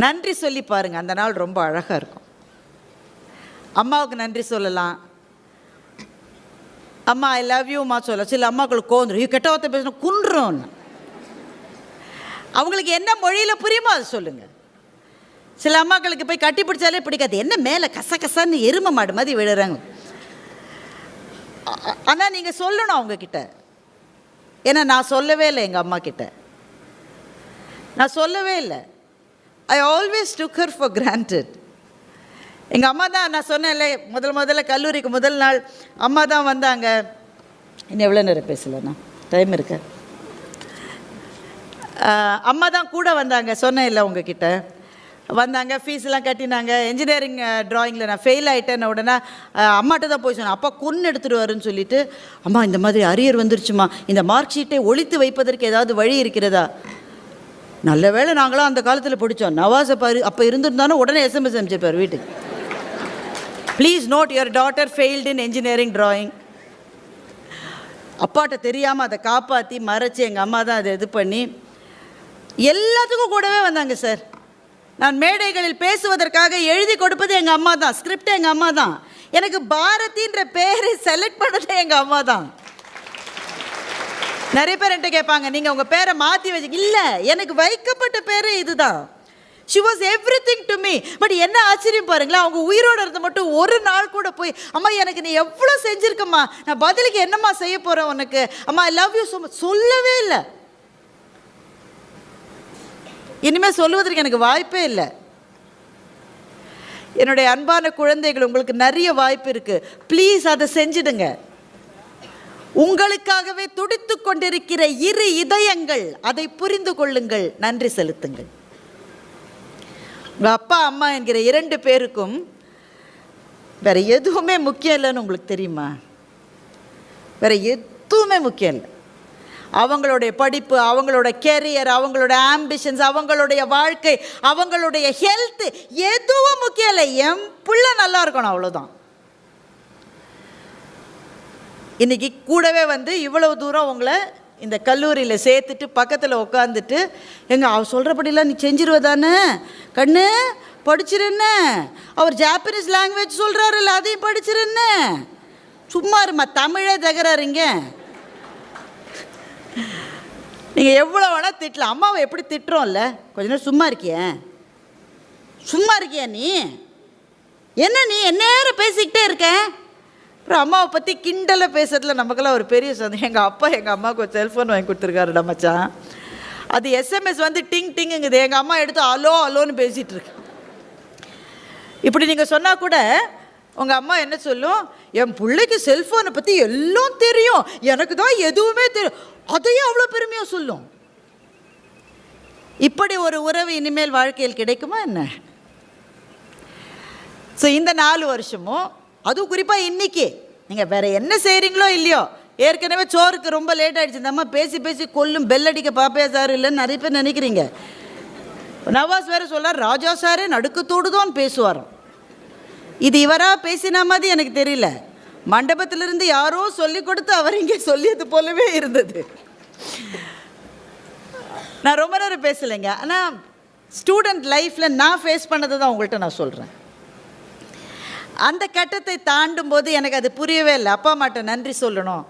நன்றி சொல்லி பாருங்கள், அந்த நாள் ரொம்ப அழகாக இருக்கும். அம்மாவுக்கு நன்றி சொல்லலாம். அம்மா ஐ லவ் யூம்மா சொல்ல. சில அம்மாக்களுக்கு கோந்துடும், ஐயோ கெட்ட வார்த்தை பேசணும் குன்றுன்னு. அவங்களுக்கு என்ன மொழியில் புரியுமோ அதை சொல்லுங்கள். சில அம்மாக்களுக்கு போய் கட்டி பிடிச்சாலே பிடிக்காது, என்ன மேலே கசகசான்னு எருமை மாடு மாதிரி விழுறாங்க. ஆனால் நீங்கள் சொல்லணும் அவங்கக்கிட்ட. ஏன்னா நான் சொல்லவே இல்லை, எங்கள் அம்மா கிட்ட நான் சொல்லவே இல்லை. I always took her for granted. எங்கள் அம்மா தான், நான் சொன்னேன்ல முதல்ல கல்லூரிக்கு முதல் நாள் அம்மா தான் வந்தாங்க. இன்னும் எவ்வளோ நேரம் பேசலண்ணா, டைம் இருக்கு. அம்மா தான் கூட வந்தாங்க, சொன்னேன் இல்லை உங்ககிட்ட. வந்தாங்க, ஃபீஸ்லாம் கட்டினாங்க. இன்ஜினியரிங் ட்ராயிங்கில் நான் ஃபெயில் ஆகிட்டேன்னு உடனே அம்மாட்ட தான் போய் சொன்னேன். அப்பா கொன்று எடுத்துகிட்டு சொல்லிவிட்டு, அம்மா இந்த மாதிரி அரியர் வந்துருச்சுமா, இந்த மார்க் ஷீட்டை ஒழித்து வைப்பதற்கு ஏதாவது வழி இருக்கிறதா? நல்ல வேளை நாங்களாம் அந்த காலத்தில் படித்தோம். நவாஸ் அப்போ இருந்திருந்தாலும் உடனே எஸ்எம்எஸ் அனுப்பிச்சிருப்பார் வீட்டுக்கு, please note your daughter failed in engineering drawing. அப்பாட்ட தெரியாமல் அதை காப்பாற்றி மறைச்சி எங்கள் அம்மா தான் அதை இது பண்ணி எல்லாத்துக்கும் கூடவே வந்தாங்க சார். நான் மேடைகளில் பேசுவதற்காக எழுதி கொடுப்பது எங்கள் அம்மா தான், ஸ்கிரிப்ட் எங்கள் அம்மா தான். எனக்கு பாரதின்ற பேரை செலக்ட் பண்ணது எங்கள் அம்மா தான். நிறைய பேர் என்கிட்ட கேட்பாங்க, நீங்கள் உங்கள் பேரை மாற்றி வச்சு. இல்லை, எனக்கு வைக்கப்பட்ட பேரே இதுதான். She was every thing to me. But என்ன ஆச்சரியம் பாருங்களேன், அவங்க உயிரோடு இருந்த மட்டும் ஒரு நாள் கூட போய், அம்மா எனக்கு நீ எவ்வளோ செஞ்சுருக்கம்மா, நான் பதிலுக்கு என்னம்மா செய்ய போகிறேன் உனக்கு, அம்மா I love you so much சொல்லவே இல்லை. இனிமேல் சொல்லுவதற்கு எனக்கு வாய்ப்பே இல்லை. என்னுடைய அன்பான குழந்தைகள், உங்களுக்கு நிறைய வாய்ப்பு இருக்குது. ப்ளீஸ் அதை செஞ்சிடுங்க. உங்களுக்காகவே துடித்து கொண்டிருக்கிற இரு இதயங்கள், அதை புரிந்து கொள்ளுங்கள், நன்றி செலுத்துங்கள். உங்கள் அப்பா அம்மா என்கிற 2 பேருக்கும் வேறு எதுவுமே முக்கியம் இல்லைன்னு உங்களுக்கு தெரியுமா? வேறு எதுவுமே முக்கியம் இல்லை. அவங்களுடைய படிப்பு, அவங்களோட கெரியர், அவங்களோட ஆம்பிஷன்ஸ், அவங்களுடைய வாழ்க்கை, அவங்களுடைய ஹெல்த் எதுவும் முக்கியம் இல்லை. என் பிள்ளை நல்லா இருக்கணும், அவ்வளோதான். இன்றைக்கி கூடவே இவ்வளவு தூரம் உங்களை இந்த கல்லூரியில் சேர்த்துட்டு பக்கத்தில் உட்காந்துட்டு, அவ சொல்கிறபடிலாம் நீ செஞ்சிருவதானே கண்ணு, படிச்சிருன்னு, அவர் ஜாப்பனீஸ் லாங்குவேஜ் சொல்கிறாருல்ல அதையும் படிச்சிருன்னு, சும்மா இருமா தமிழே தகராறுங்க. நீங்கள் எவ்வளோ வேணால் திட்டலாம், அம்மாவை எப்படி திட்டுறோம்ல, கொஞ்ச நேரம் சும்மா இருக்கியா நீ, என்ன நீ நேரம் பேசிக்கிட்டே இருக்க. அப்புறம் அம்மாவை பற்றி கிண்டலை பேசுறதுல நமக்கெல்லாம் ஒரு பெரிய சந்தோஷம். எங்கள் அப்பா எங்கள் அம்மாவுக்கு ஒரு செல்ஃபோன் வாங்கி கொடுத்துருக்காருடா மச்சான், அது எஸ்எம்எஸ் டிங் டிங்குங்குது, எங்கள் அம்மா எடுத்து அலோன்னு பேசிகிட்டு இருக்கு. இப்படி நீங்கள் சொன்னால் கூட உங்கள் அம்மா என்ன சொல்லும், என் பிள்ளைக்கு செல்ஃபோனை பற்றி எல்லாம் தெரியும், எனக்கு தான் எதுவுமே தெரியும், அதையும் அவ்வளோ பெருமையாக சொல்லும். இப்படி ஒரு உறவு இனிமேல் வாழ்க்கையில் கிடைக்குமா என்ன? ஸோ இந்த 4 வருஷமும், அதுவும் குறிப்பாக இன்றைக்கி நீங்கள் வேறு என்ன செய்கிறீங்களோ இல்லையோ, ஏற்கனவே சோறுக்கு ரொம்ப லேட் ஆகிடுச்சு, இந்த அம்மா பேசி கொல்லும், பெல் அடிக்க பாப்பையா சார் இல்லைன்னு நிறைய பேர் நினைக்கிறீங்க. நவாஸ் வேறு சொல்லார், ராஜா சாரே நடுக்கத்தோடு தான் பேசுவாராம். இது இவராக பேசின மாதிரி எனக்கு தெரியல, மண்டபத்திலிருந்து யாரோ சொல்லி கொடுத்து அவர் இங்கே சொல்லியது போலவே இருந்தது. நான் ரொம்ப நேரம் பேசலைங்க, ஆனால் ஸ்டூடெண்ட் லைஃப்பில் நான் ஃபேஸ் பண்ணதை தான் உங்கள்கிட்ட நான் சொல்கிறேன். அந்த கட்டத்தை தாண்டும் போது எனக்கு அது புரியவே இல்லை. அப்பா அம்மாட்ட நன்றி சொல்லணும்,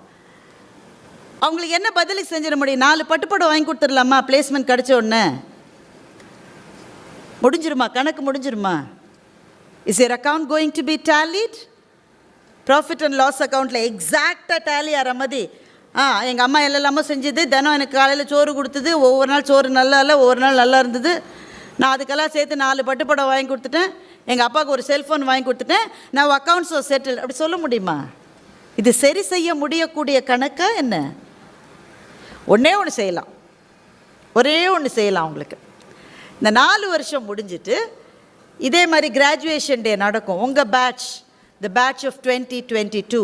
அவங்களுக்கு என்ன பதிலுக்கு செஞ்சிட முடியும்? 4 பட்டுப்படம் வாங்கி கொடுத்துடலாமா, பிளேஸ்மெண்ட் கிடச்ச உடனே முடிஞ்சிருமா, கணக்கு முடிஞ்சிருமா? Is your account going to be tallied? Profit and loss அக்கௌண்ட்டில் எக்ஸாக்டாக டேலி ஆகிற மாதிரி, எங்கள் அம்மா எல்லாமோ செஞ்சது, தினம் எனக்கு காலையில் சோறு கொடுத்தது, ஒவ்வொரு நாள் சோறு நல்லா இல்லை, ஒவ்வொரு நாள் நல்லா இருந்தது, நான் அதுக்கெல்லாம் சேர்த்து 4 பட்டுப்படம் வாங்கி கொடுத்துட்டேன், எங்கள் அப்பாவுக்கு ஒரு செல்ஃபோன் வாங்கி கொடுத்துட்டேன், நான் அக்கௌண்ட்ஸ் செட்டில், அப்படி சொல்ல முடியுமா? இது சரி செய்ய முடியக்கூடிய கணக்கா என்ன? ஒன்றே ஒன்று செய்யலாம் உங்களுக்கு. இந்த 4 வருஷம் முடிஞ்சிட்டு இதே மாதிரி கிராஜுவேஷன் டே நடக்கும். உங்கள் பேட்ச், த பேட்ச் ஆஃப் 2022,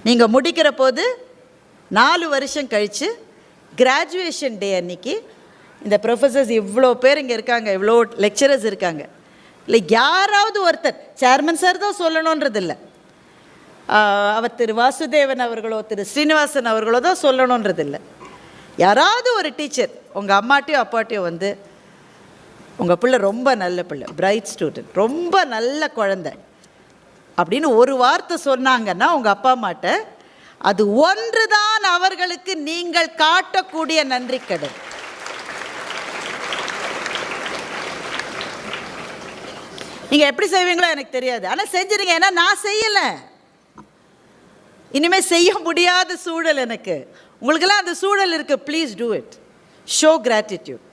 நீங்கள் முடிக்கிற போது 4 வருஷம் கழித்து கிராஜுவேஷன் டே அன்றைக்கி இந்த ப்ரொஃபஸர்ஸ் இவ்வளோ பேர் இங்கே இருக்காங்க, இவ்வளோ லெக்சரர்ஸ் இருக்காங்க, இல்லை யாராவது ஒருத்தர், சேர்மன் சார் தான் சொல்லணுன்றது இல்லை, அவர் திரு வாசுதேவன் அவர்களோ திரு ஸ்ரீனிவாசன் அவர்களோ தான் சொல்லணுன்றது இல்லை, யாராவது ஒரு டீச்சர் உங்கள் அம்மாட்டையோ அப்பாட்டையோ உங்கள் பிள்ளை ரொம்ப நல்ல பிள்ளை, பிரைட் ஸ்டூடெண்ட், ரொம்ப நல்ல குழந்தை அப்படின்னு ஒரு வார்த்தை சொன்னாங்கன்னா உங்கள் அப்பா அம்மாட்ட, அது ஒன்று தான் அவர்களுக்கு நீங்கள் காட்டக்கூடிய நன்றி கடன். நீங்கள் எப்படி செய்வீங்களோ எனக்கு தெரியாது, ஆனால் செஞ்சிருங்க. ஏன்னா நான் செய்யலை, இனிமேல் செய்ய முடியாத சூழல் எனக்கு. உங்களுக்கெல்லாம் அந்த சூழல் இருக்குது. Please do it. Show gratitude.